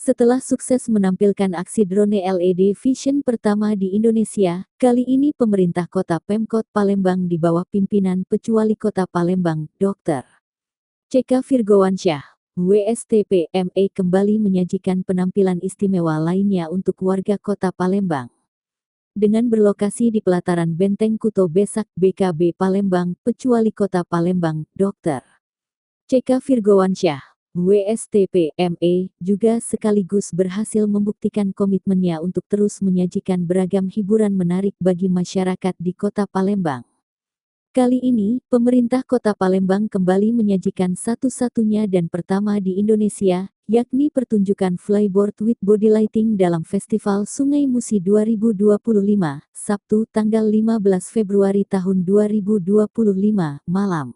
Setelah sukses menampilkan aksi drone LED Vision pertama di Indonesia, kali ini pemerintah kota Pemkot Palembang di bawah pimpinan Pecuwali Kota Palembang, Dr. C.K. Virgowansyah, WSTP MA kembali menyajikan penampilan istimewa lainnya untuk warga kota Palembang. Dengan berlokasi di pelataran Benteng Kuto Besak BKB Palembang, Pecuwali Kota Palembang, Dr. C.K. Virgowansyah, WSTP MA, juga sekaligus berhasil membuktikan komitmennya untuk terus menyajikan beragam hiburan menarik bagi masyarakat di Kota Palembang. Kali ini, pemerintah Kota Palembang kembali menyajikan satu-satunya dan pertama di Indonesia, yakni pertunjukan Flyboard with Body Lighting dalam Festival Sungai Musi 2025, Sabtu tanggal 15 Februari tahun 2025, malam.